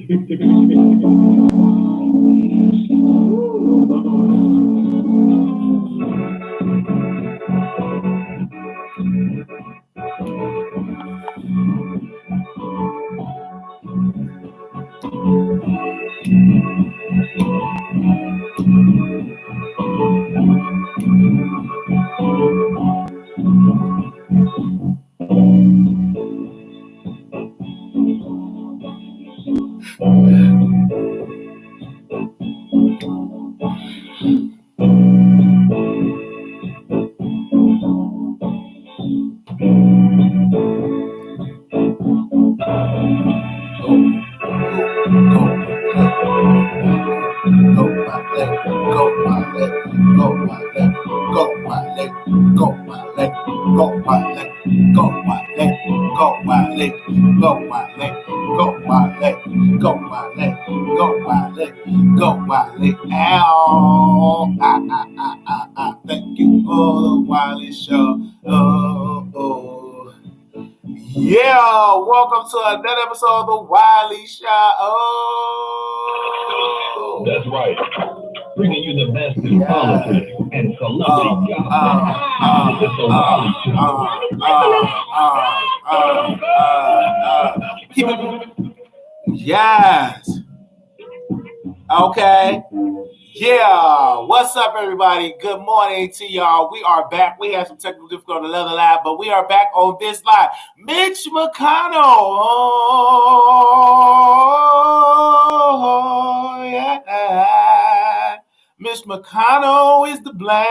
Thank you for the Wiley Show. Oh. Yeah, welcome to another episode of the Wiley Show. Oh. That's right. Bringing you the best in politics and celebrity gossip. This is the Wiley Show. Keep it. Yes. Okay. Yeah, what's up, everybody? Good morning to y'all. We are back. We had some technical difficulty on another live, but we are back on this live. Mitch McConnell. Oh, yeah. Mitch McConnell is the blame.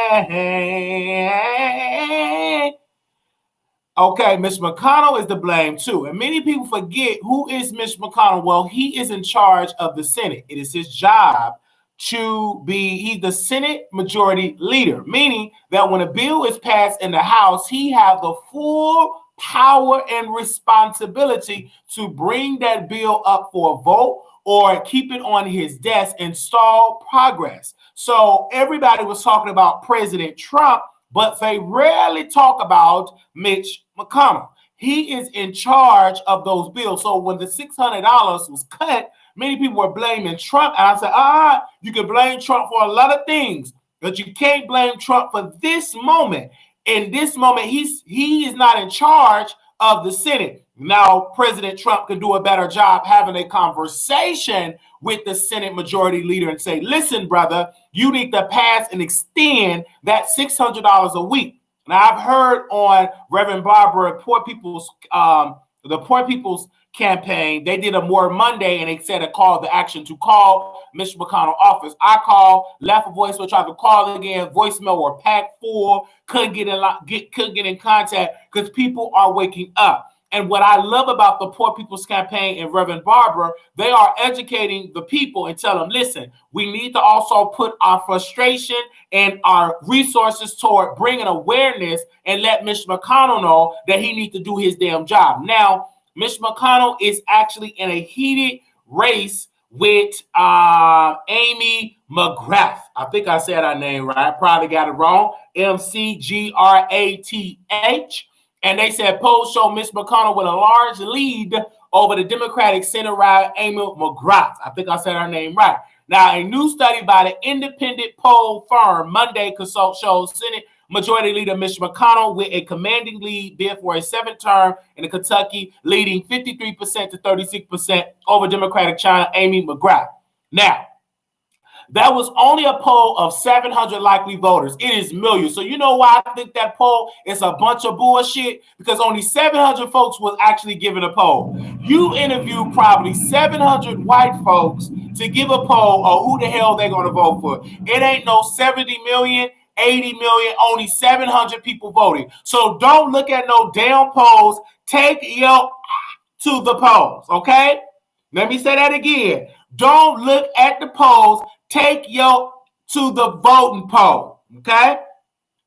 Okay, Mitch McConnell is to blame too. And many people forget, who is Mitch McConnell? Well, he is in charge of the Senate. It is his job to be, he's the Senate majority leader, meaning that when a bill is passed in the House, he has the full power and responsibility to bring that bill up for a vote or keep it on his desk and stall progress. So everybody was talking about President Trump, but they rarely talk about Mitch McConnell. He is in charge of those bills. So when the $600 was cut, many people were blaming Trump. And I said, you can blame Trump for a lot of things, but you can't blame Trump for this moment. In this moment, he is not in charge of the Senate. Now, President Trump can do a better job having a conversation with the Senate majority leader and say, listen, brother, you need to pass and extend that $600 a week. Now, I've heard on Reverend Barbara, the Poor People's campaign, they did a More Monday and they said a call to action to call Mitch McConnell office. I called, left a voicemail, tried to call again, voicemail were packed full, couldn't get in contact because people are waking up. And what I love about the Poor People's Campaign and Reverend Barbara, they are educating the people and tell them, listen, we need to also put our frustration and our resources toward bringing awareness and let Mitch McConnell know that he needs to do his damn job. Now, Mitch McConnell is actually in a heated race with Amy McGrath. I think I said her name right. I probably got it wrong. McGrath. And they said polls show Mitch McConnell with a large lead over the Democratic Senate rival Amy McGrath. I think I said her name right. Now, a new study by the independent poll firm Monday Consult shows Senate Majority Leader Mitch McConnell with a commanding lead bid for a seventh term in Kentucky, leading 53% to 36% over Democratic China Amy McGrath. Now, that was only a poll of 700 likely voters. It is millions. So you know why I think that poll is a bunch of bullshit? Because only 700 folks was actually given a poll. You interviewed probably 700 white folks to give a poll of who the hell they're going to vote for. It ain't no 70 million, 80 million, only 700 people voting. So don't look at no damn polls. Take your to the polls, okay? Let me say that again. Don't look at the polls. Take your to the voting poll, okay?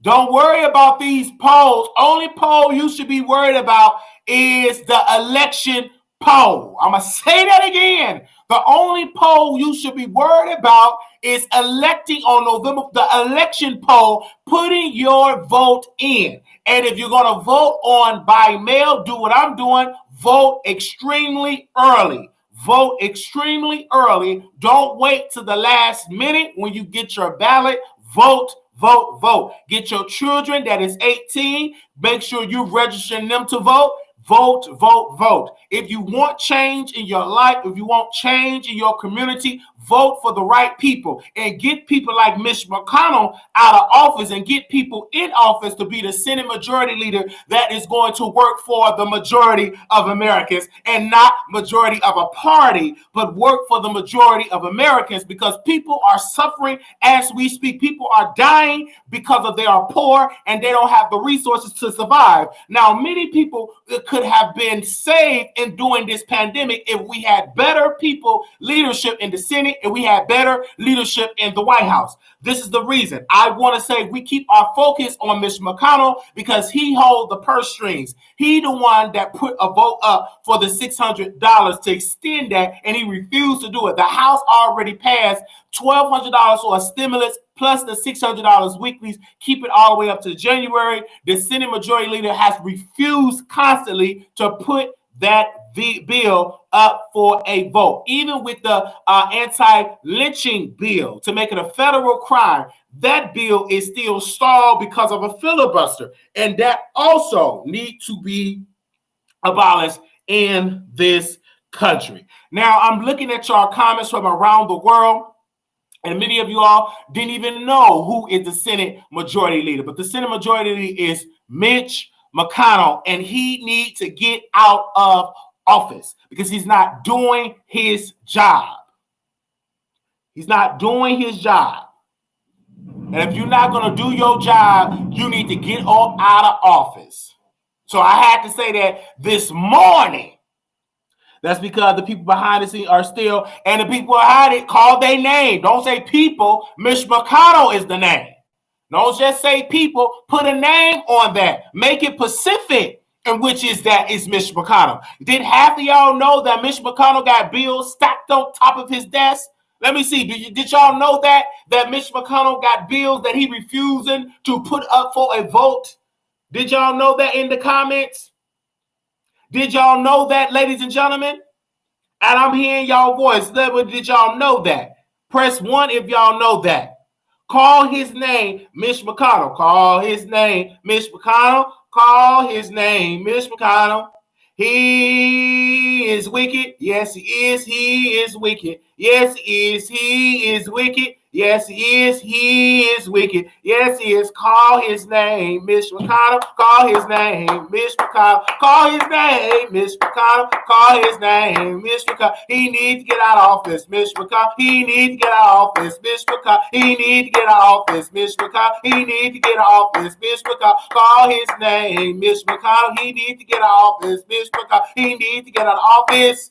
Don't worry about these polls. Only poll you should be worried about is the election poll. I'm going to say that again. The only poll you should be worried about is electing on November, the election poll, putting your vote in. And if you're going to vote on by mail, do what I'm doing. Vote extremely early. vote extremely early. Don't wait to the last minute when you get your ballot. Vote, vote, vote. Get your children that is 18. Make sure you registering them to vote. Vote, vote, vote. If you want change in your life, if you want change in your community, vote for the right people and get people like Mitch McConnell out of office and get people in office to be the Senate Majority Leader that is going to work for the majority of Americans and not majority of a party, but work for the majority of Americans, because people are suffering as we speak. People are dying because they are poor and they don't have the resources to survive. Now, many people could have been saved in doing this pandemic if we had better people leadership in the Senate and we had better leadership in the White House. This is the reason I want to say we keep our focus on Mitch McConnell, because he holds the purse strings. He the one that put a vote up for the $600 to extend that, and he refused to do it. The House already passed $1,200 for a stimulus plus the $600 weekly, keep it all the way up to January. The Senate Majority Leader has refused constantly to put that bill up for a vote. Even with the anti-lynching bill to make it a federal crime, that bill is still stalled because of a filibuster. And that also needs to be abolished in this country. Now, I'm looking at your comments from around the world. And many of you all didn't even know who is the Senate Majority Leader. But the Senate Majority Leader is Mitch McConnell, and he needs to get out of office because he's not doing his job. He's not doing his job. And if you're not going to do your job, you need to get out of office. So I had to say that this morning. That's because the people behind the scene are still, and the people behind it call their name. Don't say people. Mitch McConnell is the name. Don't just say people. Put a name on that. Make it specific, and which is that is Mitch McConnell. Did half of y'all know that Mitch McConnell got bills stacked on top of his desk? Let me see. Did y'all know that Mitch McConnell got bills that he refusing to put up for a vote? Did y'all know that in the comments? Did y'all know that, ladies and gentlemen? And I'm hearing y'all voice. Did y'all know that? Press 1 if y'all know that. Call his name, Mitch McConnell. Call his name, Mitch McConnell. Call his name, Mitch McConnell. He is wicked. Yes, he is. He is wicked. Yes, he is. He is wicked. Yes, he is. He is wicked. Yes, he is. Call his name, Mitch McConnell. Call his name, Mitch McConnell. Call his name, Mitch McConnell. Call his name, Mitch McConnell. He needs to get out of office, Mitch McConnell. He needs to get out of office, Mitch McConnell. He needs to get out of office, Mitch McConnell. He needs to get out of office, Mitch McConnell. Call his name, Mitch McConnell. He needs to get out of office, Mitch McConnell. He needs to get out of office.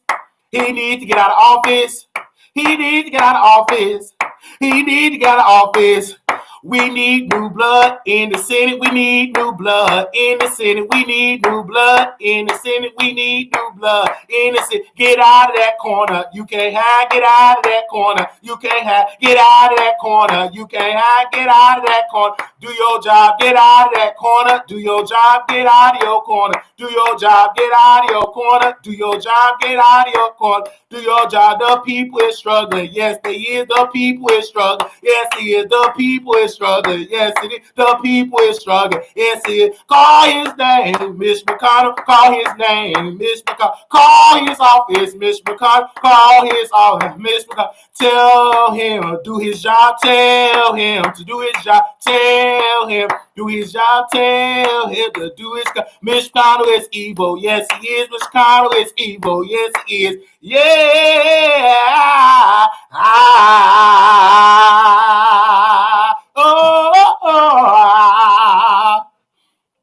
He needs to get out of office. He needs to get out of office. He needs to get out of office. We need new blood in the Senate. We need new blood in the Senate. We need new blood in the Senate. We need new blood in the Senate. Get out of that corner. You can't hide. Get out of that corner. You can't hide. Get out of that corner. You can't hide. Get out of that corner. Do your job. Get out of that corner. Do your job. Get out of your corner. Do your job. Get out of your corner. Do your job. Get out of your corner. Do your job. The people is struggling. Yes, they is. The people is struggling. Yes, it is. The people is struggling. Yes, it is. The people is struggling. Yes, it is. Call his name, Mitch McConnell. Call his name, Mitch McConnell. Call his office, Mitch McConnell. Call his office, Mitch McConnell. Tell him to do his job. Tell him to do his job. Tell him do his job. Tell him to do his job. Mitch McConnell is evil. Yes, he is. Mitch McConnell is evil. Yes, he is. Yeah.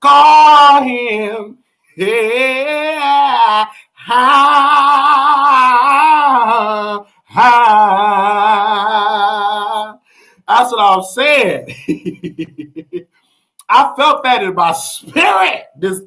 Call him. Yeah. That's what I'm saying. I felt that in my spirit this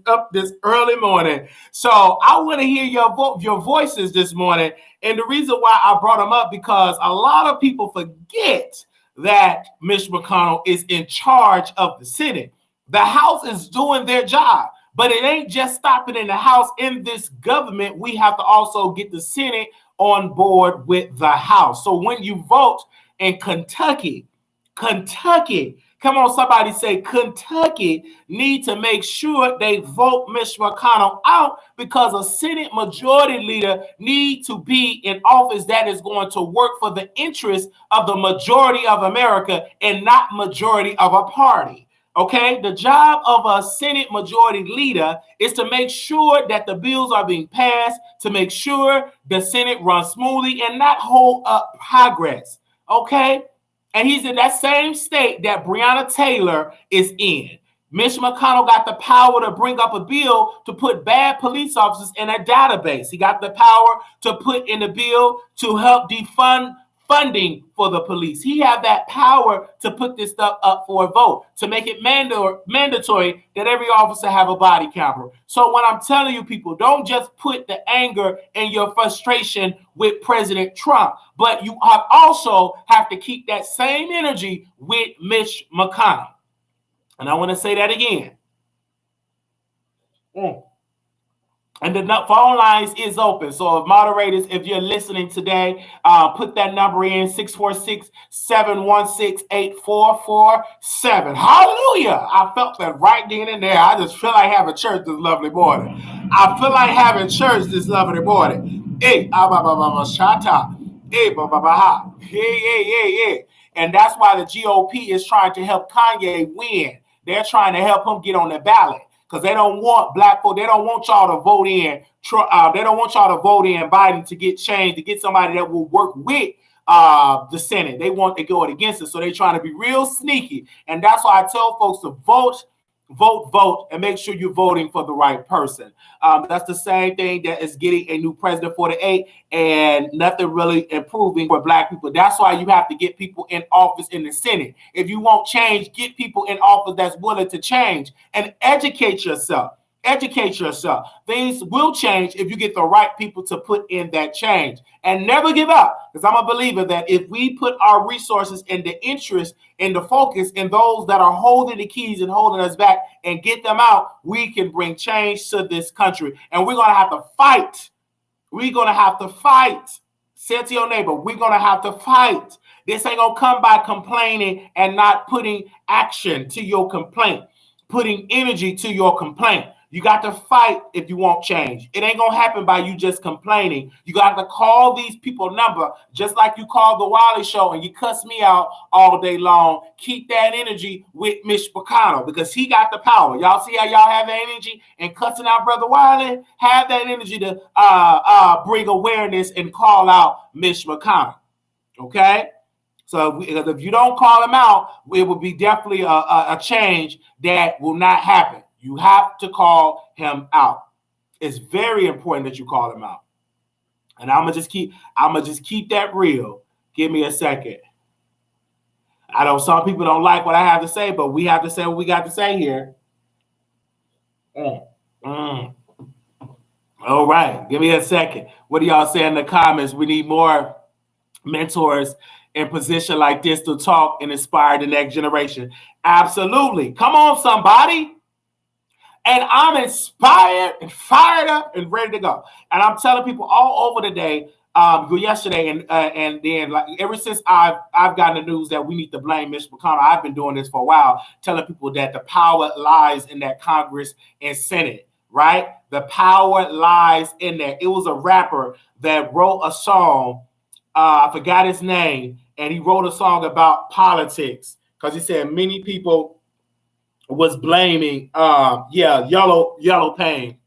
early morning. So I want to hear your voices this morning. And the reason why I brought them up, because a lot of people forget that Mitch McConnell is in charge of the Senate. The House is doing their job, but it ain't just stopping in the House. In this government, we have to also get the Senate on board with the House. So when you vote in Kentucky, come on, somebody say Kentucky need to make sure they vote Mitch McConnell out, because a Senate majority leader need to be in office that is going to work for the interests of the majority of America and not majority of a party. Okay, the job of a Senate majority leader is to make sure that the bills are being passed, to make sure the Senate runs smoothly and not hold up progress. Okay, and he's in that same state that Breonna Taylor is in. Mitch McConnell got the power to bring up a bill to put bad police officers in a database. He got the power to put in a bill to help defund funding for the police. He had that power to put this stuff up for a vote, to make it mandatory that every officer have a body camera. So what I'm telling you, people, don't just put the anger and your frustration with President Trump, but you also have to keep that same energy with Mitch McConnell. And I want to say that again. And the phone lines is open. So if moderators, if you're listening today, put that number in, 646-716-8447. Hallelujah. I felt that right then and there. I just feel like having church this lovely morning. I feel like having church this lovely morning. Hey, shata. Hey, yeah. And that's why the GOP is trying to help Kanye win. They're trying to help him get on the ballot, because they don't want black folk. They don't want y'all to vote in. They don't want y'all to vote in Biden to get changed, to get somebody that will work with the Senate. They want to go against it. So they're trying to be real sneaky. And that's why I tell folks to vote, and make sure you're voting for the right person. That's the same thing that is getting a new president for the 8 and nothing really improving for black people. That's why you have to get people in office in the Senate. If you want change, get people in office that's willing to change, and educate yourself. Educate yourself. Things will change if you get the right people to put in that change. And never give up, because I'm a believer that if we put our resources and the interest and the focus in those that are holding the keys and holding us back and get them out, we can bring change to this country. And we're going to have to fight. We're going to have to fight. Say it to your neighbor, we're going to have to fight. This ain't going to come by complaining and not putting action to your complaint, putting energy to your complaint. You got to fight if you want change. It ain't going to happen by you just complaining. You got to call these people number, just like you called the Wiley Show and you cuss me out all day long. Keep that energy with Mitch McConnell, because he got the power. Y'all see how y'all have that energy and cussing out Brother Wiley? Have that energy to bring awareness and call out Mitch McConnell. Okay? So if you don't call him out, it will be definitely a change that will not happen. You have to call him out. It's very important that you call him out. And I'm gonna just keep that real. Give me a second. I know some people don't like what I have to say, but we have to say what we got to say here. All right, give me a second. What do y'all say in the comments? We need more mentors in position like this to talk and inspire the next generation. Absolutely. Come on, somebody. And I'm inspired and fired up and ready to go. And I'm telling people all over the day, yesterday and then, like, ever since I've gotten the news that we need to blame Mitch McConnell, I've been doing this for a while, telling people that the power lies in that Congress and Senate, right? The power lies in there. It was a rapper that wrote a song. I forgot his name, and he wrote a song about politics because he said many people was blaming yellow pain.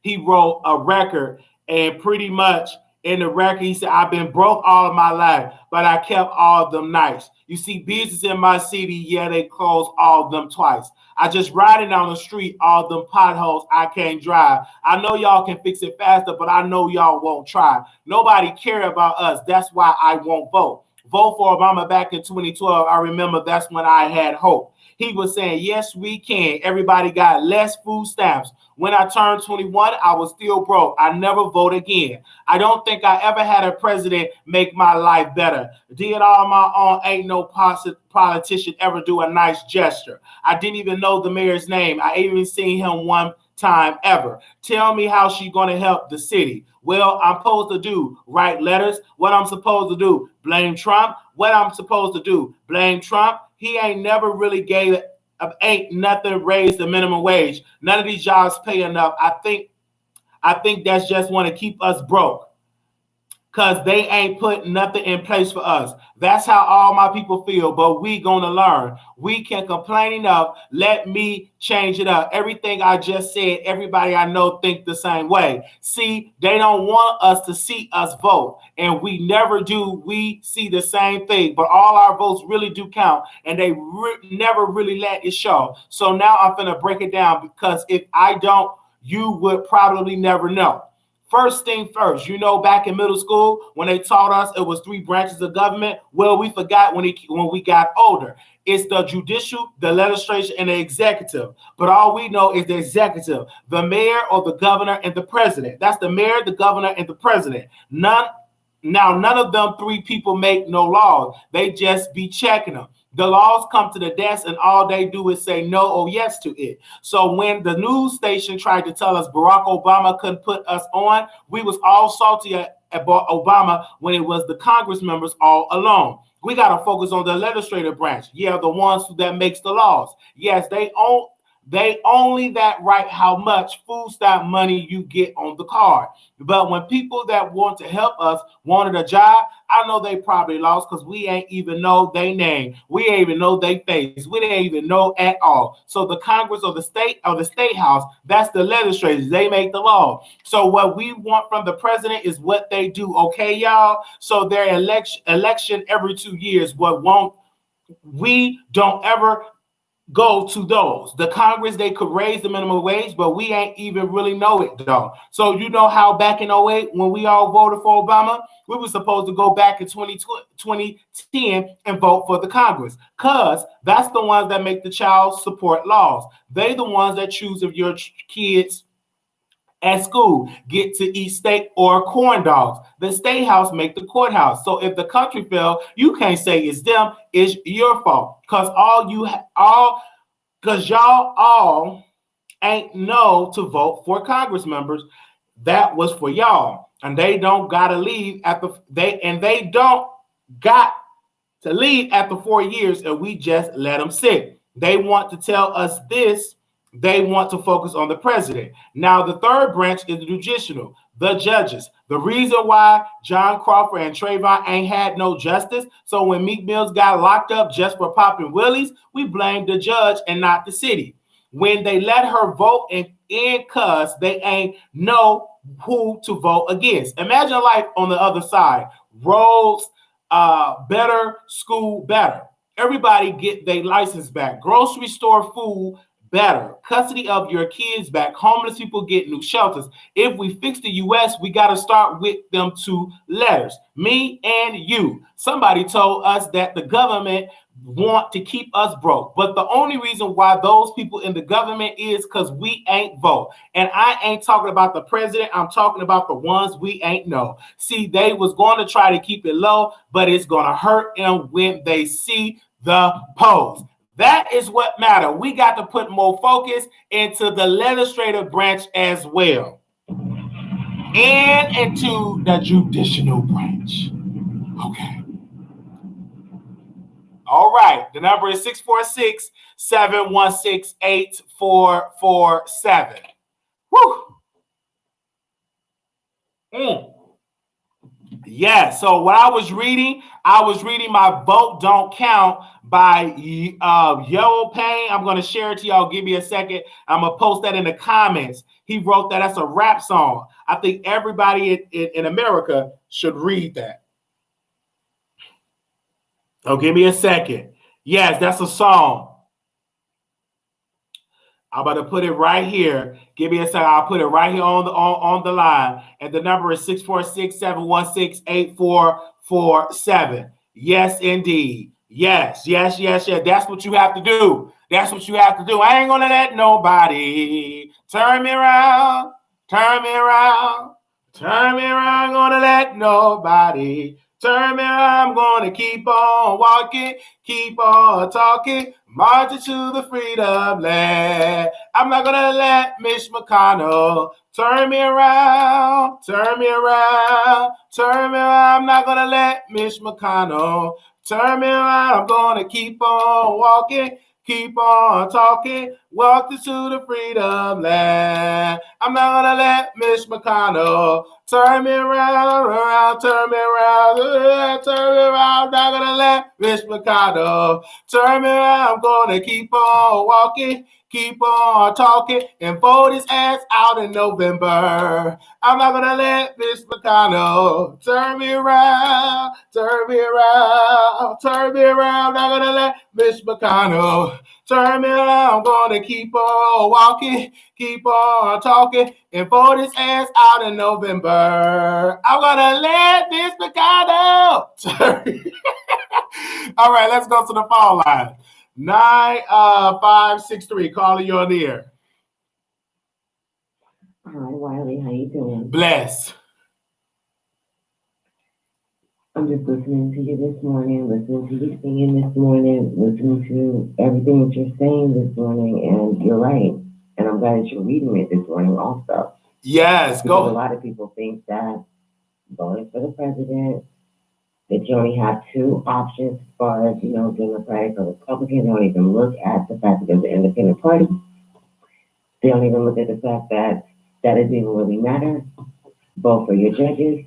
He wrote a record, and pretty much in the record he said, I've been broke all of my life, but I kept all of them nights. You see business in my city, yeah, they closed all of them twice. I just riding down the street, all them potholes I can't drive. I know y'all can fix it faster, but I know y'all won't try. Nobody care about us. That's why I won't vote. Vote for Obama back in 2012. I remember that's when I had hope. He was saying, yes, we can. Everybody got less food stamps. When I turned 21, I was still broke. I never vote again. I don't think I ever had a president make my life better. Did all on my own. Ain't no politician ever do a nice gesture. I didn't even know the mayor's name. I ain't even seen him one time ever. Tell me how she gonna help the city. Well, I'm supposed to do write letters. What I'm supposed to do? Blame Trump. What I'm supposed to do? Blame Trump. He ain't never really gave ain't nothing raised the minimum wage. None of these jobs pay enough. I think that's just want to keep us broke, because they ain't put nothing in place for us. That's how all my people feel, but we gonna learn. We can complain enough. Let me change it up. Everything I just said, everybody I know think the same way. See, they don't want us to see us vote, and we never do. We see the same thing, but all our votes really do count, and they never really let it show. So now I'm gonna break it down, because if I don't, you would probably never know. First thing first, back in middle school, when they taught us it was 3 branches of government, well, we forgot when we got older. It's the judicial, the legislature, and the executive. But all we know is the executive, the mayor or the governor and the president. That's the mayor, the governor, and the president. None of them 3 people make no laws. They just be checking them. The laws come to the desk, and all they do is say no or yes to it. So when the news station tried to tell us Barack Obama couldn't put us on, we was all salty at Obama when it was the Congress members all alone. We got to focus on the legislative branch. Yeah, the ones that makes the laws. Yes, they only that write how much food stamp money you get on the card. But when people that want to help us wanted a job, I know they probably lost, because we ain't even know their name. We ain't even know their face. We didn't even know at all. So the Congress or the state house, that's the legislators. They make the law. So what we want from the president is what they do. Okay, y'all? So their election every 2 years, we don't ever go to those. The Congress, they could raise the minimum wage, but we ain't even really know it, though. So how back in 2008, when we all voted for Obama, we were supposed to go back in 2010 and vote for the Congress, because that's the ones that make the child support laws. They the ones that choose if your kids at school get to eat steak or corn dogs. The state house make the courthouse. So if the country fell, you can't say it's them, it's your fault. Because y'all all ain't know to vote for Congress members. That was for y'all. And they don't gotta leave they don't got to leave after 4 years, and we just let them sit. They want to tell us this. They want to focus on the president. Now, the third branch is the judicial, the judges. The reason why John Crawford and Trayvon ain't had no justice, so when Meek Mills got locked up just for popping willies, we blamed the judge and not the city. When they let her vote in cuz they ain't know who to vote against. Imagine life on the other side. Roads better, school better. Everybody get their license back. Grocery store food better. Custody of your kids back. Homeless people get new shelters. If we fix the U.S., we got to start with them 2 letters. Me and you. Somebody told us that the government want to keep us broke. But the only reason why those people in the government is because we ain't vote. And I ain't talking about the president. I'm talking about the ones we ain't know. See, they was going to try to keep it low, but it's going to hurt them when they see the polls. That is what matters. We got to put more focus into the legislative branch as well, and into the judicial branch. Okay. All right. The number is 646-716-8447. Woo. Yeah, so what I was reading My Vote Don't Count by Yellow Pain. I'm going to share it to y'all. Give me a second. I'm going to post that in the comments. He wrote that. That's a rap song. I think everybody in America should read that. Oh, give me a second. Yes, that's a song. I'm about to put it right here. Give me a second. I'll put it right here on the line. And the number is 646-716-8447. Yes, indeed. Yes. That's what you have to do. That's what you have to do. I ain't gonna let nobody turn me around, turn me around, turn me around. Gonna let nobody turn me around. I'm gonna keep on walking, keep on talking, marching to the freedom land. I'm not gonna let Mitch McConnell turn me around, turn me around, turn me around. I'm not gonna let Mitch McConnell turn me around. I'm gonna keep on walking, keep on talking, welcome to the freedom land. I'm not gonna let Mitch McConnell turn me around, turn me around, turn me around. I'm not gonna let Mitch McConnell turn me around. I'm gonna keep on walking, keep on talking, and vote his ass out in November. I'm not gonna let Mitch McConnell turn me around, turn me around, turn me around. I'm not gonna let Mitch McConnell turn me around. I'm gonna keep on walking, keep on talking, and vote his ass out in November. I'm gonna let Mitch McConnell turn. All right, let's go to the phone line. 9563. Calling you on the air. Hi, Wiley. How you doing? Bless. I'm just listening to you this morning, listening to you singing this morning, listening to everything that you're saying this morning, and you're right. And I'm glad that you're reading it this morning also. Yes, because go. a lot of people think that voting for the president, that you only have two options as far as, Democratic or Republican. They don't even look at the fact that there's an independent party. They don't even look at the fact that doesn't even really matter. Vote for your judges,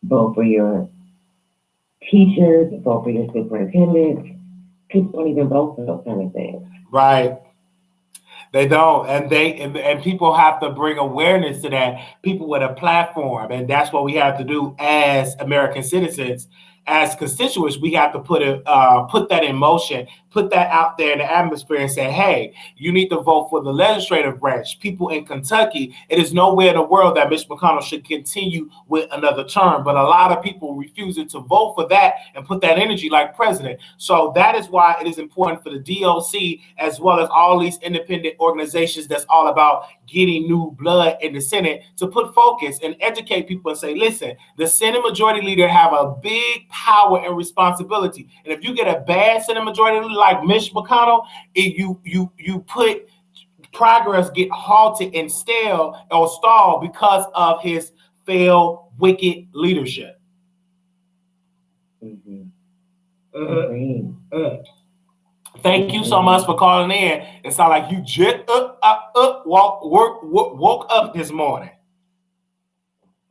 vote for your teachers, vote for your superintendents. People don't even vote for those kind of things. Right. They don't, and people have to bring awareness to that. People with a platform, and that's what we have to do as American citizens, as constituents. We have to put that in motion, put that out there in the atmosphere, and say, "Hey, you need to vote for the legislative branch." People in Kentucky, it is nowhere in the world that Mitch McConnell should continue with another term, but a lot of people refusing to vote for that and put that energy like president. So that is why it is important for the DOC as well as all these independent organizations that's all about getting new blood in the Senate to put focus and educate people and say, listen, the Senate majority leader have a big power and responsibility. And if you get a bad Senate majority leader like Mitch McConnell, you put progress get halted and stall because of his failed, wicked leadership. Mm-hmm. Thank you so much for calling in. It sounds like you just woke up this morning.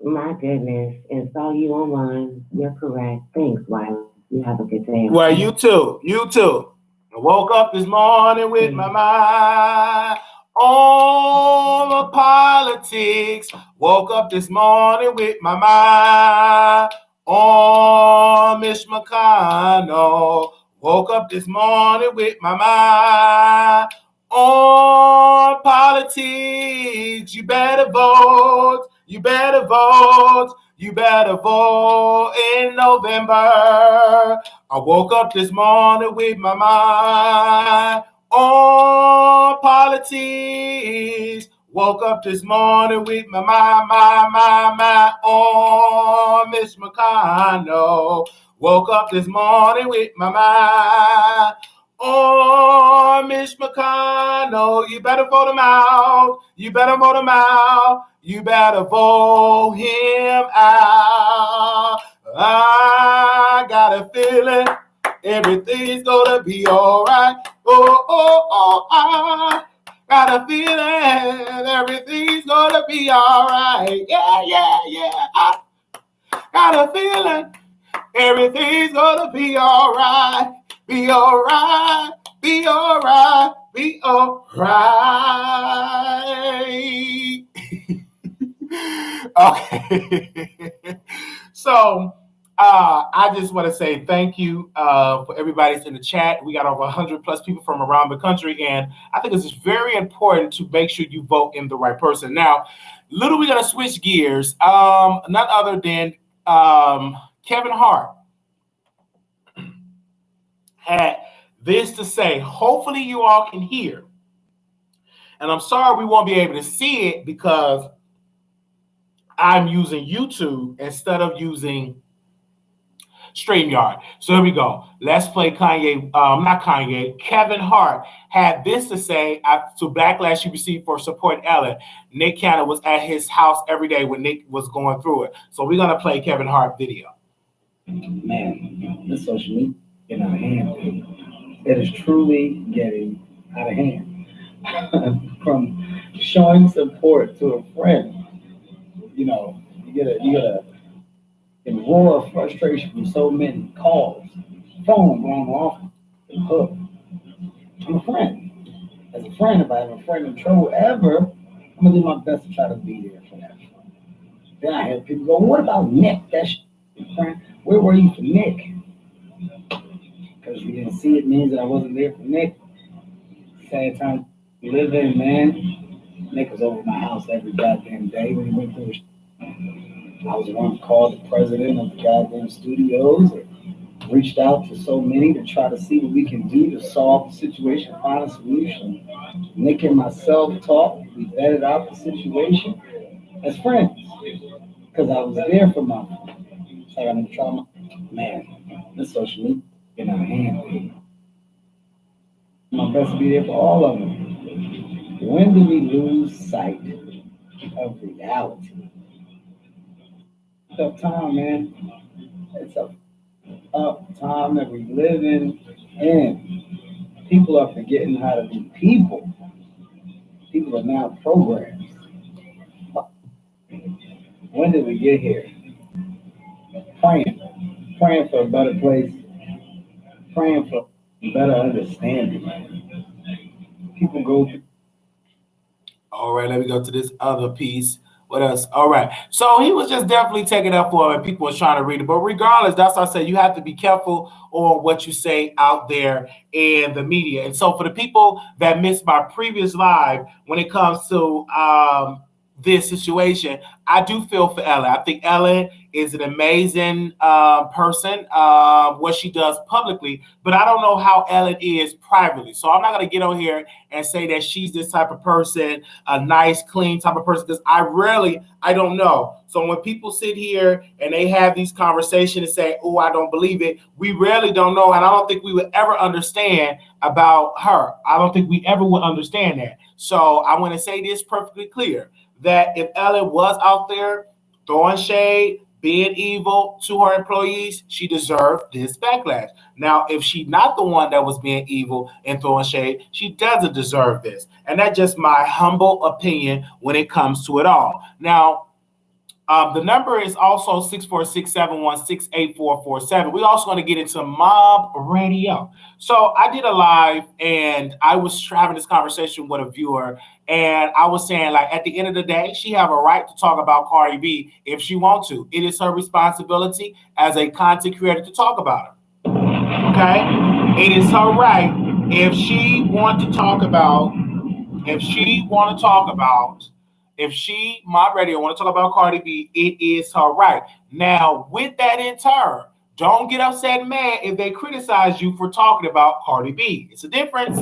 My goodness. And saw you online. You're correct. Thanks, Wiley. You have a good day. Well, you too. You too. I woke up this morning with my mind on the politics. Woke up this morning with my mind on Mitch McConnell. Woke up this morning with my mind on politics. You better vote. You better vote. You better vote in November. I woke up this morning with my mind on politics. Woke up this morning with my mind on Mitch McConnell. Woke up this morning with my mind on Mitch McConnell. You better vote him out. You better vote him out. You better vote him out. I got a feeling everything's gonna be all right. I got a feeling everything's gonna be all right. Yeah. I got a feeling everything's gonna be all right. Be all right. Be all right. Be all right. Okay. So I just want to say thank you for everybody's in the chat. We got over 100 plus people from around the country, and I think it's very important to make sure you vote in the right person. Now, we're gonna switch gears. None other than Kevin Hart had this to say, hopefully you all can hear. And I'm sorry we won't be able to see it because I'm using YouTube instead of using StreamYard. So here we go. Let's play Kevin Hart had this to say to backlash he received for supporting Ellen. Nick Cannon was at his house every day when Nick was going through it. So we're going to play Kevin Hart video. Man, this social media is out of hand. It is truly getting out of hand. From showing support to a friend, you get a roar of frustration from so many calls, phone going off, and hook. I'm a friend. As a friend, if I have a friend in trouble ever, I'm gonna do my best to try to be there for that friend. Then I have people go, "What about Nick? That's friend. Where were you for Nick?" Because you didn't see it means that I wasn't there for Nick. Sad time to live in, man. Nick was over my house every goddamn day when he went through. I was the one who called the president of the goddamn studios and reached out to so many to try to see what we can do to solve the situation, find a solution. Nick and myself talked. We vetted out the situation as friends because I was there for my friends. Like I'm in trauma. Man, this social media in our hand. My best to be there for all of them. When do we lose sight of reality? Tough time, man. It's a tough time that we live in. People are forgetting how to be people. People are now programs. When did we get here? Praying for a better place, praying for better understanding. People go through. All right, let me go to this other piece. What else? All right. So he was just definitely taking up for it, and people were trying to read it. But regardless, that's why I say you have to be careful on what you say out there in the media. And so for the people that missed my previous live, when it comes to this situation, I do feel for Ellen. I think Ellen is an amazing person, what she does publicly, but I don't know how Ellen is privately. So I'm not going to get on here and say that she's this type of person, a nice, clean type of person, because I don't know. So when people sit here and they have these conversations and say, "Oh, I don't believe it," we really don't know. And I don't think we would ever understand about her. I don't think we ever would understand that. So I want to say this perfectly clear, that if Ellen was out there throwing shade, being evil to her employees, she deserved this backlash. Now, if she's not the one that was being evil and throwing shade, she doesn't deserve this. And that's just my humble opinion when it comes to it all. Now, the number is also 646-716-8447. We're also going to get into mob radio. So I did a live and I was having this conversation with a viewer, and I was saying, like, at the end of the day, she have a right to talk about Cardi B if she wants to. It is her responsibility as a content creator to talk about her. Okay? It is her right if she want to talk about, my radio want to talk about Cardi B, it is her right. Now, with that in turn, don't get upset and mad if they criticize you for talking about Cardi B. It's a difference.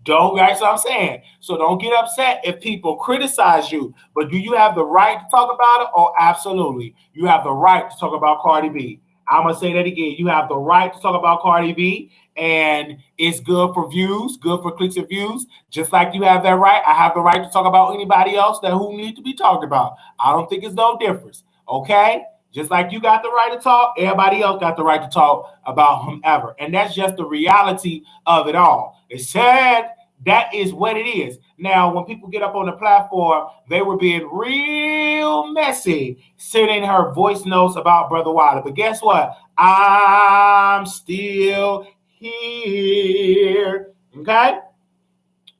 That's what I'm saying. So don't get upset if people criticize you. But do you have the right to talk about it? Oh, absolutely. You have the right to talk about Cardi B. I'm going to say that again. You have the right to talk about Cardi B, and it's good for views, good for clicks and views. Just like you have that right, I have the right to talk about anybody else who need to be talked about. I don't think it's no difference, okay? Just like you got the right to talk, everybody else got the right to talk about whomever. And that's just the reality of it all. It's sad. That is what it is. Now, when people get up on the platform, they were being real messy, sending her voice notes about Brother Wiley. But guess what? I'm still here. Okay?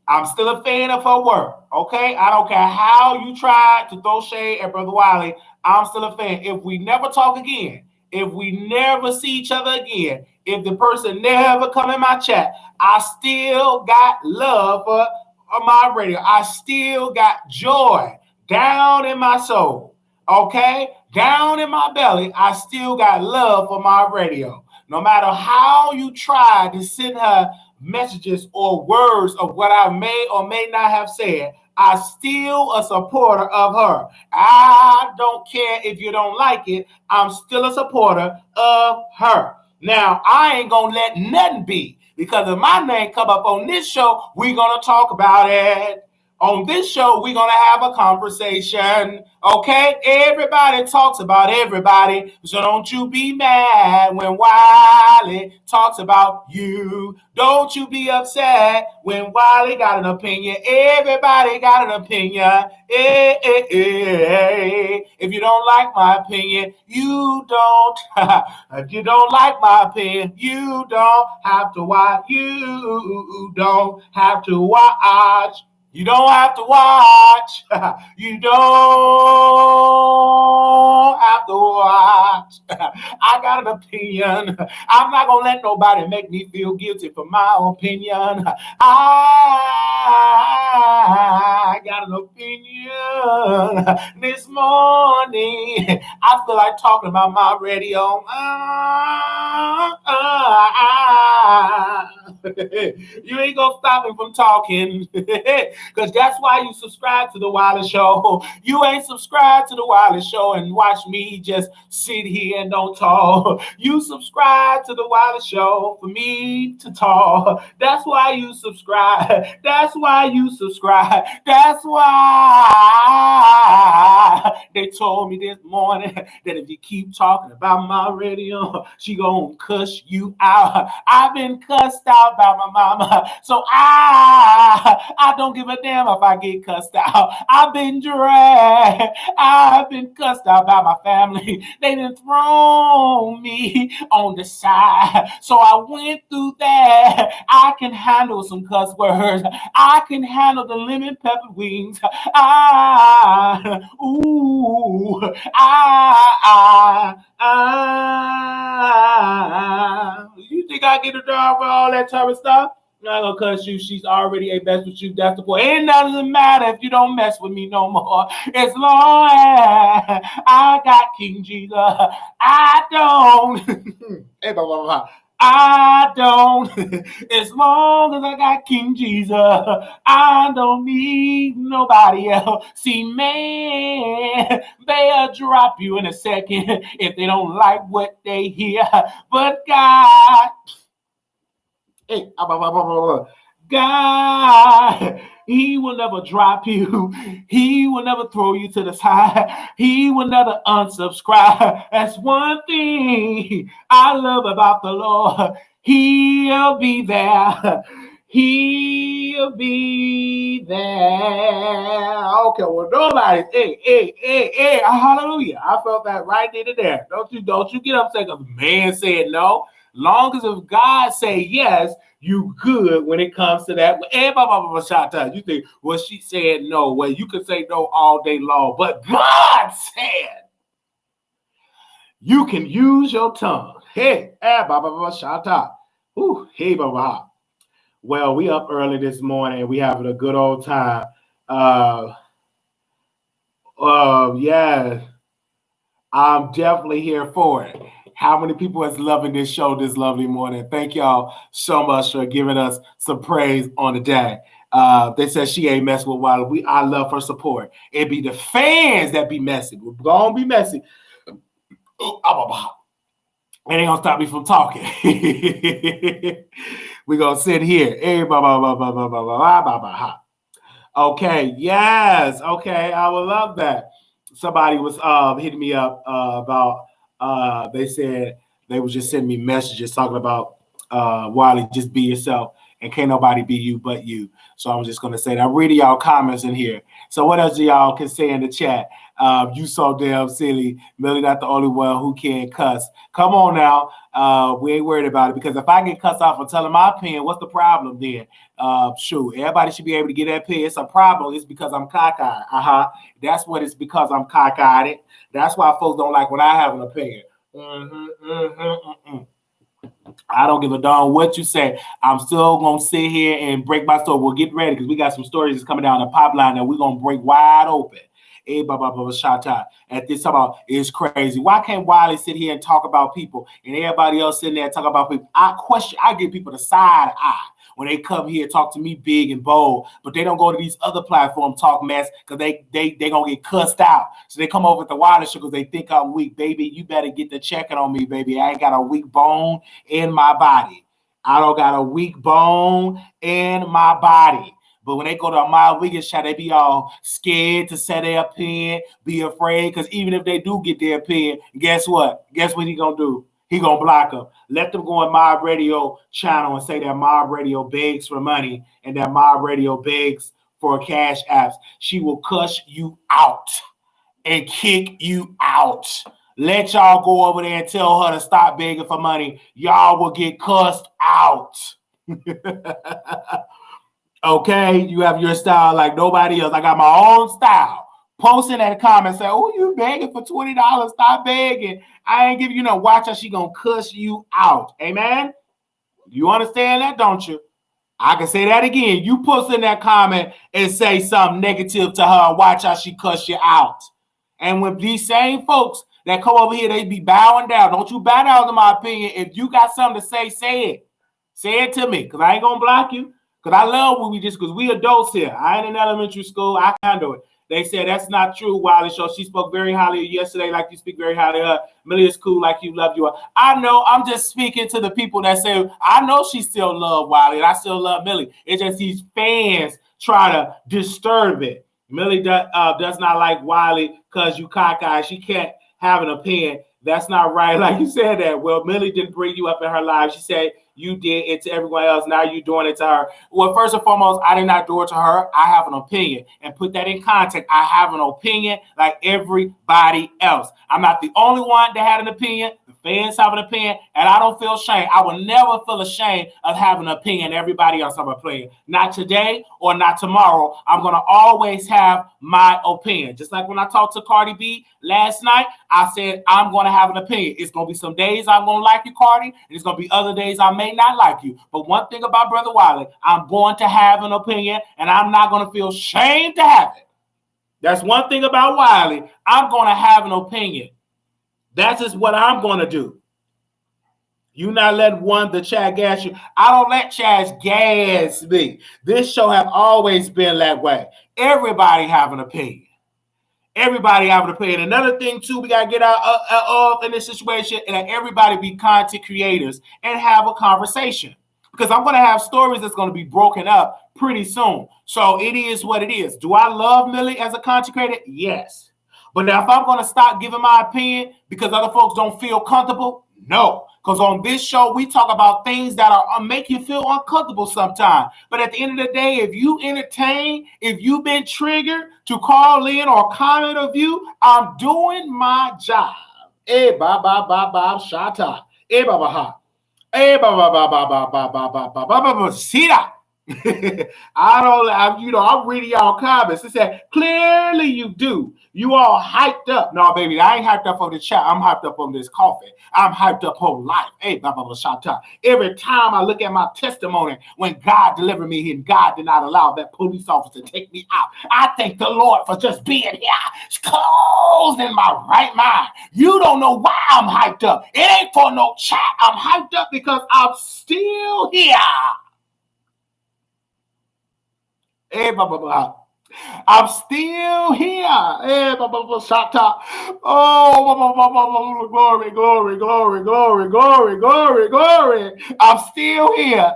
I'm still a fan of her work. Okay? I don't care how you try to throw shade at Brother Wiley. I'm still a fan. If we never talk again, if we never see each other again, if the person never come in my chat, I still got love for my radio. I still got joy down in my soul. Okay? Down in my belly, I still got love for my radio. No matter how you try to send her messages or words of what I may or may not have said, I'm still a supporter of her. I don't care if you don't like it. I'm still a supporter of her. Now, I ain't going to let nothing be, because if my name come up on this show, we're going to talk about it. On this show, we're going to have a conversation, okay? Everybody talks about everybody, so don't you be mad when Wiley talks about you. Don't you be upset when Wiley got an opinion. Everybody got an opinion. If you don't like my opinion, you don't. If you don't like my opinion, you don't have to watch. You don't have to watch. You don't have to watch. You don't have to watch. I got an opinion. I'm not going to let nobody make me feel guilty for my opinion. I got an opinion. This morning, I feel like talking about my radio. You ain't going to stop me from talking. Because that's why you subscribe to the Wiley Show. You ain't subscribed to the Wiley Show and watch me just sit here and don't talk. You subscribe to the Wiley Show for me to talk. That's why you subscribe. That's why you subscribe. That's why they told me this morning that if you keep talking about my radio, she gonna cuss you out. I've been cussed out by my mama, so I don't give a damn if I get cussed out. I've been dragged. I've been cussed out by my family. They done thrown me on the side. So I went through that. I can handle some cuss words. I can handle the lemon pepper wings. You think I get a job for all that type of stuff? I'm not gonna cuss you. She's already a mess with you. That's the point. It doesn't matter if you don't mess with me no more. As long as I got King Jesus, I don't. Hey, blah, blah, blah. I don't. As long as I got King Jesus, I don't need nobody else. See, man, they'll drop you in a second if they don't like what they hear. But God, hey, God, He will never drop you. He will never throw you to the side. He will never unsubscribe. That's one thing I love about the Lord. He'll be there. He'll be there. Okay, well, nobody. Hey, hallelujah. I felt that right there. Don't you get upset because man said no. Long as if God say yes, you good when it comes to that. You think, well, she said no. Well, you can say no all day long, but God said you can use your tongue. Hey, ooh, hey, baba. Well, we up early this morning and we having a good old time. Yeah, I'm definitely here for it. How many people is loving this show this lovely morning? Thank y'all so much for giving us some praise on the day. They said she ain't messing with Wiley. I love her support. It be the fans that be messy. We're gonna be messy. It ain't gonna stop me from talking. We're gonna sit here. Okay, yes. Okay, I would love that. Somebody was hitting me up about they said they was just sending me messages talking about Wiley, just be yourself and can't nobody be you but you. So I'm just gonna say that. I'm reading y'all comments in here. So what else y'all can say in the chat? You so damn silly. Millie not the only one who can cuss. Come on now. We ain't worried about it, because if I get cussed off for telling my opinion, what's the problem then? Shoot, everybody should be able to get that opinion. It's a problem. It's because I'm cockeyed. That's what it's because I'm cockeyed. That's why folks don't like when I have an opinion. I don't give a darn what you say. I'm still going to sit here and break my story. We'll get ready because we got some stories that's coming down the pipeline that we're going to break wide open. Shout out. At this about is crazy. Why can't Wiley sit here and talk about people and everybody else sitting there and talk about people? I give people the side eye when they come here and talk to me big and bold, but they don't go to these other platforms talk mess because they gonna get cussed out. So they come over to the Wiley Show because they think I'm weak. Baby, you better get the checking on me, baby. I ain't got a weak bone in my body. I don't got a weak bone in my body. But when they go to a Mild Wiggins shot, they be all scared to say their opinion, be afraid, because even if they do get their opinion, guess what? Guess what he gonna do? He gonna block them. Let them go on Mob Radio channel and say that Mob Radio begs for money and that Mob Radio begs for cash apps. She will cuss you out and kick you out. Let y'all go over there and tell her to stop begging for money. Y'all will get cussed out. Okay, you have your style like nobody else. I got my own style. Post in that comment, say, oh, you begging for $20. Stop begging. I ain't giving you no. Watch how she gonna cuss you out. Amen? You understand that, don't you? I can say that again. You post in that comment and say something negative to her. Watch how she cuss you out. And when these same folks that come over here, they be bowing down. Don't you bow down to my opinion. If you got something to say it. Say it to me, because I ain't gonna block you. Because I love when because we adults here. I ain't in elementary school. I handle it. They said that's not true, Wiley Show. She spoke very highly of you yesterday, like you speak very highly of her. Millie is cool, like you love you. I know. I'm just speaking to the people that say, I know she still love Wiley, and I still love Millie. It's just these fans try to disturb it. Millie does not like Wiley because you cockeyed. She can't have an opinion. That's not right. Like you said that. Well, Millie didn't bring you up in her life. She said you did it to everyone else. Now you're doing it to her. Well, first and foremost, I did not do it to her. I have an opinion. And put that in context. I have an opinion like everybody else. I'm not the only one that had an opinion. The fans have an opinion. And I don't feel shame. I will never feel ashamed of having an opinion. Everybody else have an opinion. Not today or not tomorrow. I'm going to always have my opinion. Just like when I talked to Cardi B last night, I said, I'm going to have an opinion. It's going to be some days I'm going to like you, Cardi. And it's going to be other days I may not like you. But one thing about Brother Wiley, I'm going to have an opinion, and I'm not going to feel shame to have it. That's one thing about Wiley. I'm going to have an opinion. That's just what I'm going to do. You not letting the chat gas you. I don't let chats gas me. This show have always been that way. Everybody have an opinion. Everybody have an opinion. Another thing, too, we got to get out of in this situation and that everybody be content creators and have a conversation. Because I'm going to have stories that's going to be broken up pretty soon. So it is what it is. Do I love Millie as a content creator? Yes. But now if I'm going to stop giving my opinion because other folks don't feel comfortable, no. Because on this show, we talk about things that are make you feel uncomfortable sometimes. But at the end of the day, if you entertain, if you've been triggered to call in or comment of you, I'm doing my job. Eh, ba, ba, ba, ba, shata. Eh, ba, ba, ha. Eh, ba, ba, ba, ba, ba, ba, ba, ba, ba, ba, ba, ba, see that? I'm reading y'all comments. It said, clearly you do. You all hyped up. No, baby, I ain't hyped up on the chat. I'm hyped up on this coffee. I'm hyped up on life. Hey, blah, blah, blah, shout out. Every time I look at my testimony when God delivered me and God did not allow that police officer to take me out, I thank the Lord for just being here, closed in my right mind. You don't know why I'm hyped up. It ain't for no chat. I'm hyped up because I'm still here. Hey, blah, blah, blah. I'm still here. Hey, blah, blah, blah, shout out. Oh, blah, blah, blah, blah, glory, glory, glory, glory, glory, glory, glory. I'm still here.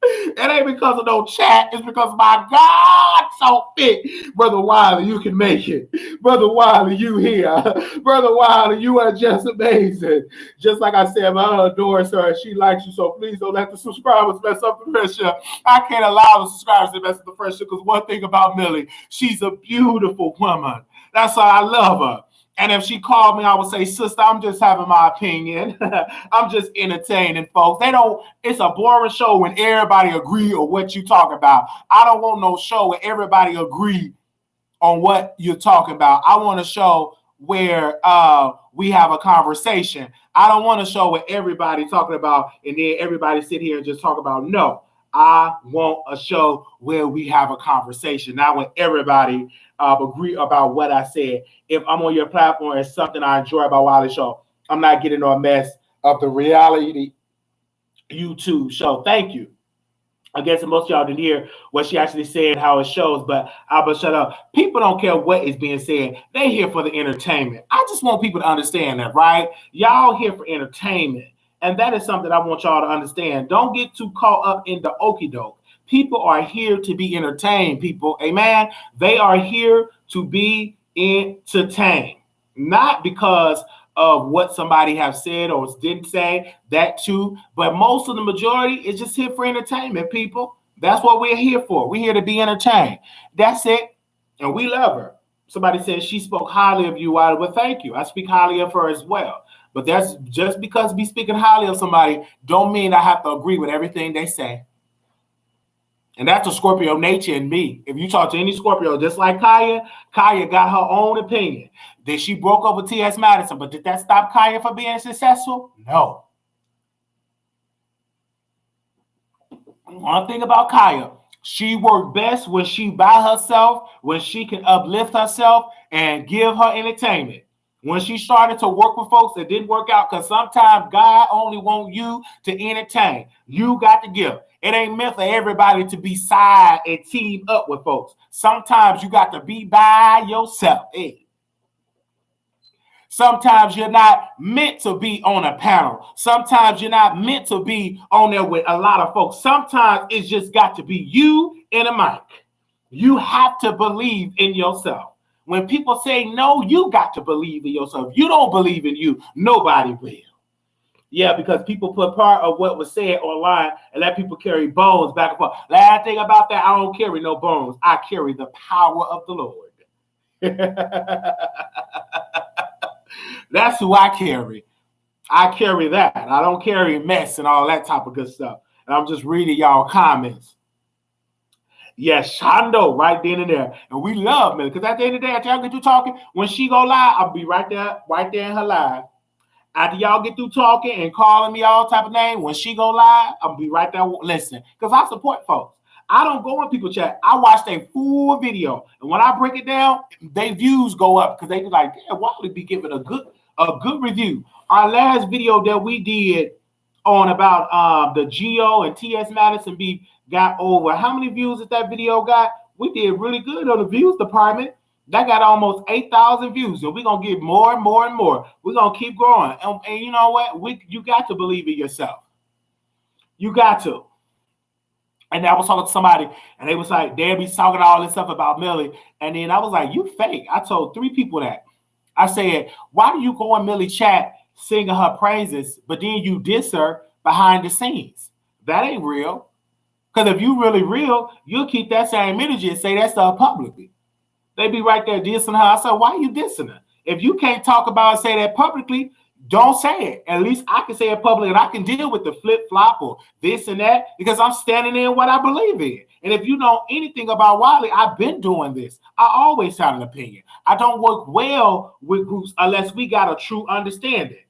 It ain't because of no chat. It's because my God so fit. Brother Wiley, you can make it. Brother Wiley, you here. Brother Wiley, you are just amazing. Just like I said, my adores her. She likes you, so please don't let the subscribers mess up the friendship. I can't allow the subscribers to mess up the friendship because one thing about Millie, she's a beautiful woman. That's why I love her. And if she called me, I would say, sister, I'm just having my opinion. I'm just entertaining folks. It's a boring show when everybody agree on what you talk about. I don't want no show where everybody agree on what you're talking about. I want a show where we have a conversation. I don't want a show where everybody talking about and then everybody sit here and just talk about. No, I want a show where we have a conversation, not when everybody agree about what I said. If I'm on your platform and something I enjoy about Wiley Show, I'm not getting no mess of the reality YouTube show. Thank you. I guess most of y'all didn't hear what she actually said, how it shows, but I'll but shut up. People don't care what is being said. They here for the entertainment. I just want people to understand that, right? Y'all here for entertainment. And that is something I want y'all to understand. Don't get too caught up in the okie doke. People are here to be entertained, people. Amen. They are here to be entertained. Not because of what somebody have said or didn't say, that too. But most of the majority is just here for entertainment, people. That's what we're here for. We're here to be entertained. That's it. And we love her. Somebody said she spoke highly of you, Wiley. Well, thank you. I speak highly of her as well. But that's just because me speaking highly of somebody don't mean I have to agree with everything they say. And that's a Scorpio nature in me. If you talk to any Scorpio, just like Kaya got her own opinion. That she broke up with T.S. Madison, but did that stop Kaya from being successful? No. One thing about Kaya, she worked best when she by herself, when she can uplift herself and give her entertainment. When she started to work with folks, it didn't work out because sometimes God only wants you to entertain. You got to give. It ain't meant for everybody to be side and team up with folks. Sometimes you got to be by yourself. Hey. Sometimes you're not meant to be on a panel. Sometimes you're not meant to be on there with a lot of folks. Sometimes it's just got to be you and a mic. You have to believe in yourself. When people say no, you got to believe in yourself. If you don't believe in you, nobody will. Yeah, because people put part of what was said online and let people carry bones back and forth. Last thing about that, I don't carry no bones. I carry the power of the Lord. That's who I carry. I carry that. I don't carry mess and all that type of good stuff. And I'm just reading y'all comments. Yes, Shondo, right then and there. And we love Millie. Because at the end of the day, after y'all get through talking, when she go live, I'll be right there in her live. After y'all get through talking and calling me all type of name, when she go live, I'll be right there listening. Because I support folks. I don't go in people chat. I watch their full video. And when I break it down, their views go up. Because they be like, damn, Wiley be giving a good review. Our last video that we did on about the Geo and T.S. Madison got over. How many views did that video got? We did really good on the views department. That got almost 8,000 views. And we're going to get more and more and more. We're going to keep growing. And you know what? You got to believe in yourself. You got to. And I was talking to somebody, and they was like, they'd be talking all this stuff about Millie. And then I was like, you fake. I told 3 people that. I said, why do you go in Millie chat singing her praises, but then you diss her behind the scenes? That ain't real. Because if you really real, you'll keep that same energy and say that stuff publicly. They be right there dissing her. I said, why are you dissing her? If you can't talk about and say that publicly, don't say it. At least I can say it publicly, and I can deal with the flip-flop or this and that because I'm standing in what I believe in. And if you know anything about Wiley, I've been doing this. I always have an opinion. I don't work well with groups unless we got a true understanding.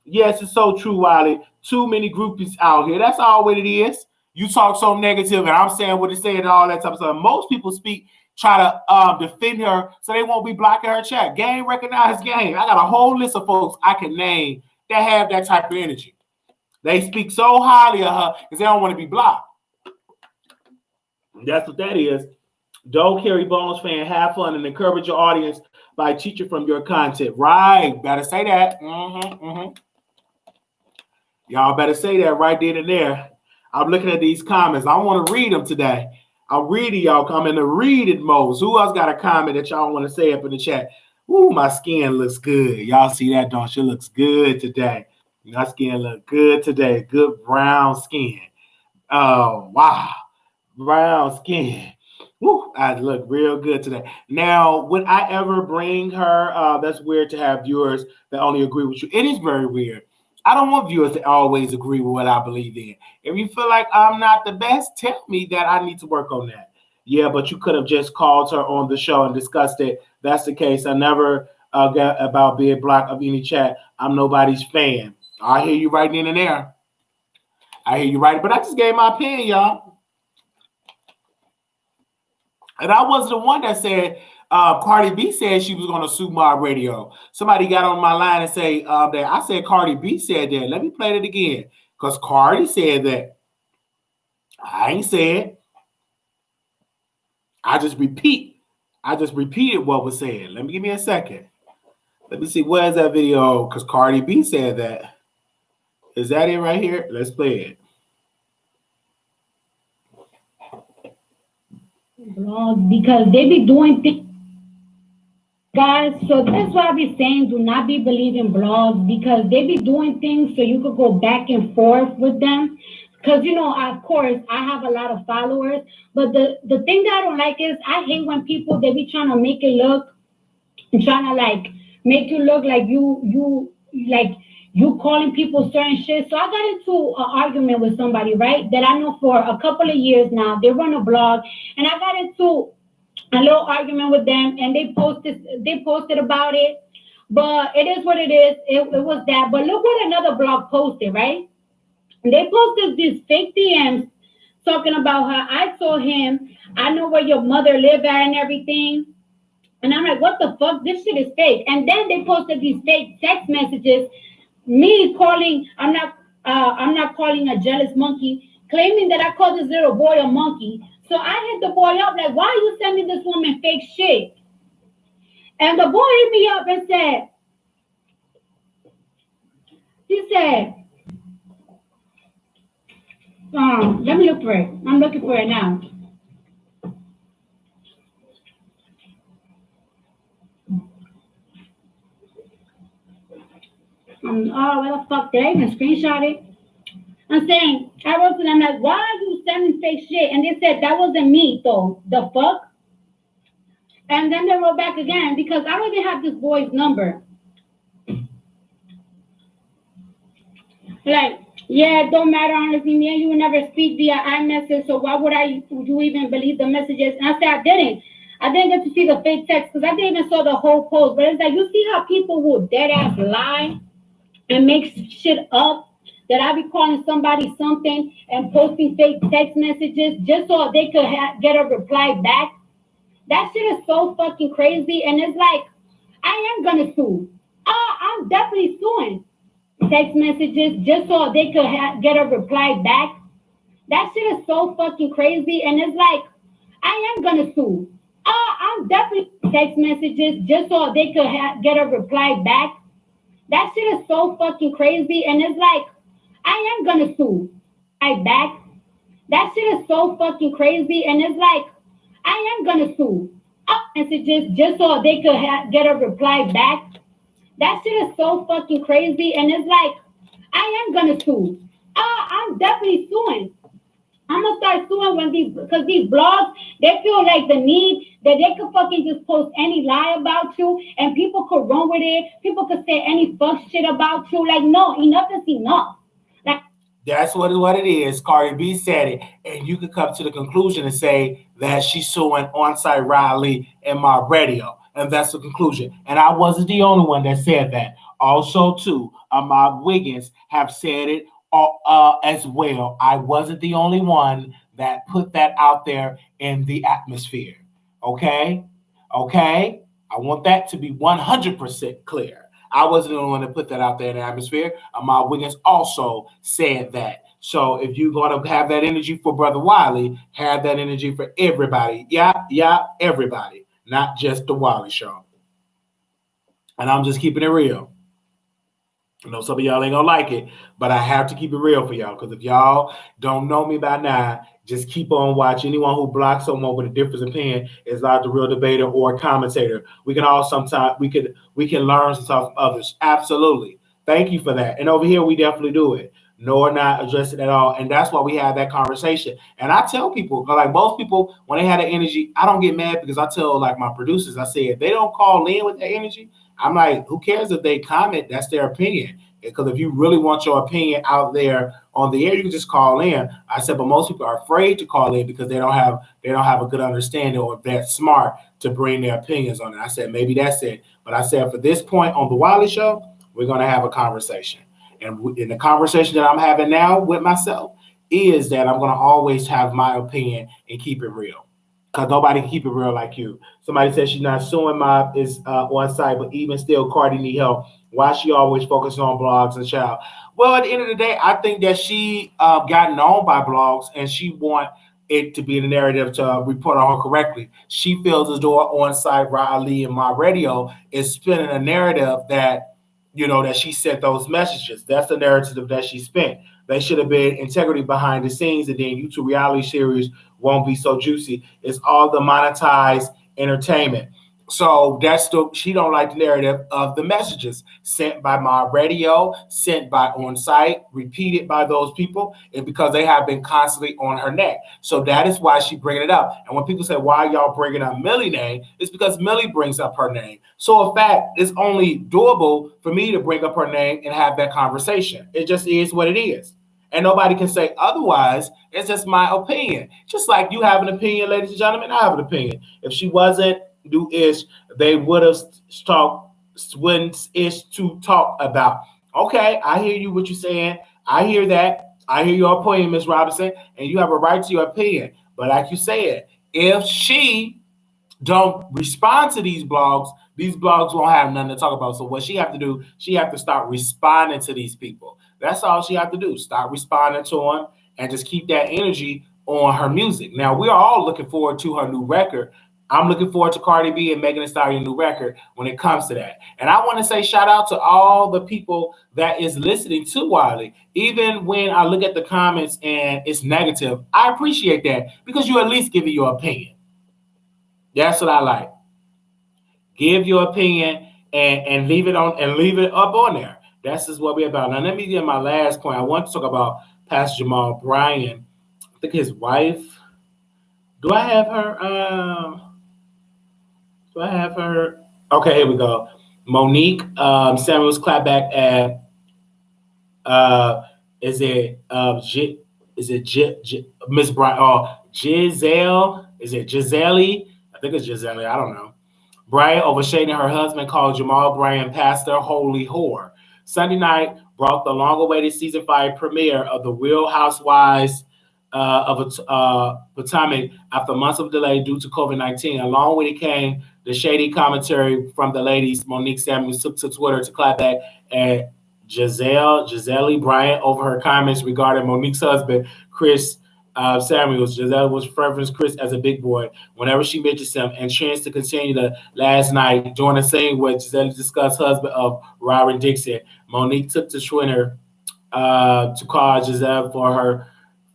Yes, it's so true, Wiley. Too many groupies out here. That's all what it is. You talk so negative, and I'm saying what it said and all that type of stuff. Most people try to defend her so they won't be blocking her chat. Game recognized game. I got a whole list of folks I can name that have that type of energy. They speak so highly of her because they don't want to be blocked. That's what that is. Don't carry bones, fan. Have fun and encourage your audience by teaching from your content. Right. Better say that. Y'all better say that right then and there. I'm looking at these comments. I want to read them today. I'm reading y'all. I'm in the reading mode. So who else got a comment that y'all want to say up in the chat? Ooh, my skin looks good. Y'all see that, don't you? Looks good today. My skin look good today. Good brown skin. Oh, wow. Brown skin. Woo, I look real good today. Now, would I ever bring her? That's weird to have viewers that only agree with you. It is very weird. I don't want viewers to always agree with what I believe in. If you feel like I'm not the best, tell me that I need to work on that. Yeah, but you could have just called her on the show and discussed it. That's the case. I never got about being blocked of any chat. I'm nobody's fan. I hear you right in and there. I hear you right. But I just gave my opinion, y'all. And I wasn't the one that said Cardi B said she was going to sue Mob Radio. Somebody got on my line and say that I said Cardi B said that. Let me play it again because Cardi said that. I ain't said. I just repeated what was said. Give me a second. Let me see, where's that video? Because Cardi B said that. Is that it right here? Let's play it. Because they be doing things, guys. So that's why I be saying do not be believing blogs, because they be doing things so you could go back and forth with them. Because, you know, of course, I have a lot of followers, but the thing that I don't like is I hate when people, they be trying to make it look, and trying to, like, make you look like you calling people certain shit. So I got into an argument with somebody, right, that I know for a couple of years now. They run a blog, and I got into a little argument with them, and they posted about it. But it is what it is. It was that. But look what another blog posted, right? They posted these fake DMs talking about how I told him, I know where your mother live at and everything. And I'm like, what the fuck? This shit is fake. And then they posted these fake text messages, me calling, I'm not calling a jealous monkey, claiming that I called this little boy a monkey. So I hit the boy up like, why are you sending this woman fake shit? And the boy hit me up and said, let me look for it. I'm looking for it now. Where the fuck did I even screenshot it? I'm saying, I wrote to them like, why are you sending fake shit? And they said, that wasn't me though. The fuck? And then they wrote back again because I don't even have this boy's number. Like, yeah, it don't matter, honestly, me and you will never speak via iMessage, so why would you even believe the messages? And I said, I didn't get to see the fake text because I didn't even saw the whole post. But it's like, you see how people will dead ass lie and make shit up, that I be calling somebody something and posting fake text messages just so they could get a reply back. That shit is so fucking crazy. And it's like, I am gonna sue. I'm definitely suing. Text messages just so they could get a reply back. That shit is so fucking crazy. And it's like, I am gonna sue. I'm definitely text messages just so they could get a reply back. That shit is so fucking crazy. And it's like, I am gonna sue. Back. That shit is so fucking crazy. And it's like, I am gonna sue. Messages just so they could get a reply back. That shit is so fucking crazy. And it's like, I am gonna sue. I'm definitely suing. I'm gonna start suing because these blogs, they feel like the need that they could fucking just post any lie about you and people could run with it. People could say any fuck shit about you. Like, no, enough is enough. Like, that's what it is. Cardi B said it. And you could come to the conclusion and say that she's suing On-Site Riley and Mob Radio. And that's the conclusion. And I wasn't the only one that said that. Also, too, Ahmad Wiggins have said it as well. I wasn't the only one that put that out there in the atmosphere. Okay? I want that to be 100% clear. I wasn't the only one that put that out there in the atmosphere. Ahmad Wiggins also said that. So if you're going to have that energy for Brother Wiley, have that energy for everybody. Yeah, everybody. Not just the Wiley Show. And I'm just keeping it real. I know some of y'all ain't gonna like it, but I have to keep it real for y'all. Because if y'all don't know me by now, just keep on watching. Anyone who blocks someone with a different opinion is not the real debater or commentator. We can all sometimes we can learn some stuff from others. Absolutely. Thank you for that. And over here we definitely do it. No, we're not addressing it at all. And that's why we have that conversation. And I tell people, like most people, when they have that energy, I don't get mad because I tell like my producers, I say if they don't call in with that energy, I'm like, who cares if they comment? That's their opinion. Because if you really want your opinion out there on the air, you can just call in. I said, but most people are afraid to call in because they don't have a good understanding or they're smart to bring their opinions on it. I said, maybe that's it. But I said, for this point on the Wiley Show, we're going to have a conversation. And in the conversation that I'm having now with myself is that I'm going to always have my opinion and keep it real. Because nobody can keep it real like you. Somebody says she's not suing Mob is on site, but even still, Cardi need help. Why she always focusing on blogs and child? Well, at the end of the day, I think that she got known by blogs, and she want it to be the narrative to report on her correctly. She feels as though on site, Riley and My Radio is spinning a narrative that that she sent those messages. That's the narrative that she spent. They should have been integrity behind the scenes, and then YouTube reality series won't be so juicy. It's all the monetized entertainment. So she don't like the narrative of the messages sent by My Radio, sent by on site, repeated by those people, and because they have been constantly on her neck. So that is why she bringing it up. And when people say, why y'all bringing up Millie's name, it's because Millie brings up her name. So in fact, it's only doable for me to bring up her name and have that conversation. It just is what it is. And nobody can say otherwise. It's just my opinion. Just like you have an opinion, ladies and gentlemen, I have an opinion. If she wasn't new-ish, they would have talked ish to talk about. Okay, I hear you, what you're saying. I hear that. I hear your opinion, Ms. Robinson, and you have a right to your opinion. But like you said, if she don't respond to these blogs won't have nothing to talk about. So what she have to do, she have to start responding to these people. That's all she have to do. Start responding to them and just keep that energy on her music. Now, we are all looking forward to her new record. I'm looking forward to Cardi B and Megan Thee Stallion new record when it comes to that. And I want to say shout out to all the people that is listening to Wiley. Even when I look at the comments and it's negative, I appreciate that because you at least give it your opinion. That's what I like. Give your opinion and leave it up on there. That's just what we're about. Now, let me get my last point. I want to talk about Pastor Jamal Bryan. I think his wife. Do I have her? Okay, here we go. Monique Samuels clapback at Miss Bryan? Oh, Giselle. Is it Giselle? I think it's Giselle. I don't know. Bryan overshading her husband called Jamal Bryan Pastor Holy Whore. Sunday night brought the long-awaited season 5 premiere of The Real Housewives of Potomac after months of delay due to COVID-19. Along with it came the shady commentary from the ladies. Monique Samuels took to Twitter to clap back at Giselle Bryan over her comments regarding Monique's husband, Chris Samuels. Giselle was referenced Chris as a big boy whenever she mentions him, and chance to continue the last night during the scene where Giselle discussed husband of Robin Dixon. Monique took to Twitter to call Giselle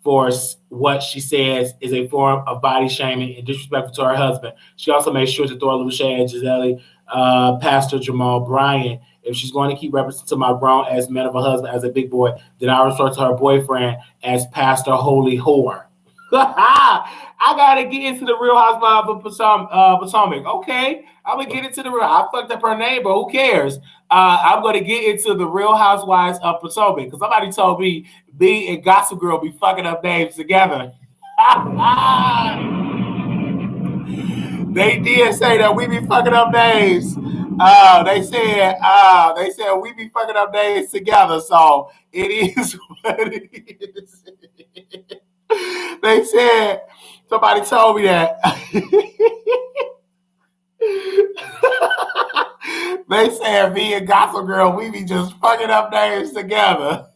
for what she says is a form of body shaming and disrespectful to her husband. She also made sure to throw a little shade at Giselle, Pastor Jamal Bryan. If she's going to keep representing my grown-ass man of a husband as a big boy, then I refer to her boyfriend as Pastor Holy Whore. I got to get into the Real Housewives of Potomac. Okay, I'm going to get into the real. I fucked up her name, but who cares? I'm going to get into the Real Housewives of Potomac because somebody told me B and Gossip Girl be fucking up names together. They did say that we be fucking up names. They said we be fucking up names together. So it is what it is. They said, somebody told me that. They said me and Gossip Girl, we be just fucking up names together.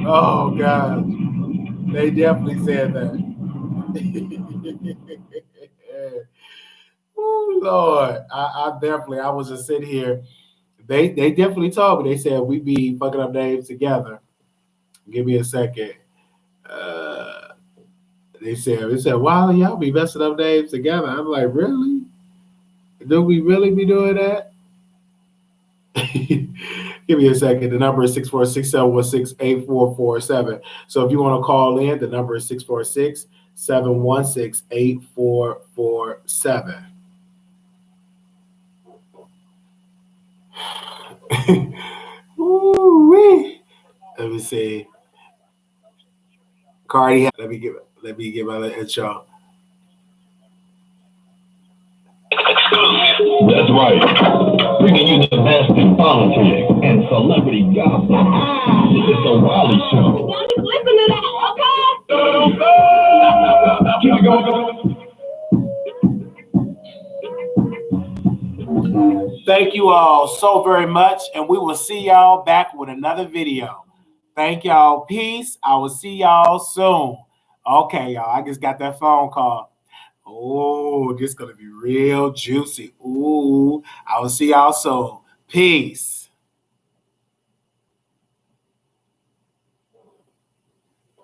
Oh, God. They definitely said that. Oh, Lord. I was just sitting here. They definitely told me. They said we be fucking up names together. Give me a second. They said, wow, y'all be messing up names together. I'm like, really? Do we really be doing that? Give me a second. The number is 646-716-8447. So if you want to call in, the number is 646-716-8447. Ooh-wee. Let me see. Cardi, let me give my little intro. That's right. Bringing you the best in politics and celebrity gossip. This is the Wiley Show. Listen to that, okay? Keep it going. Thank you all so very much, and we will see y'all back with another video. Thank y'all. Peace. I will see y'all soon. Okay, y'all. I just got that phone call. Oh, this is going to be real juicy. Ooh, I will see y'all soon. Peace.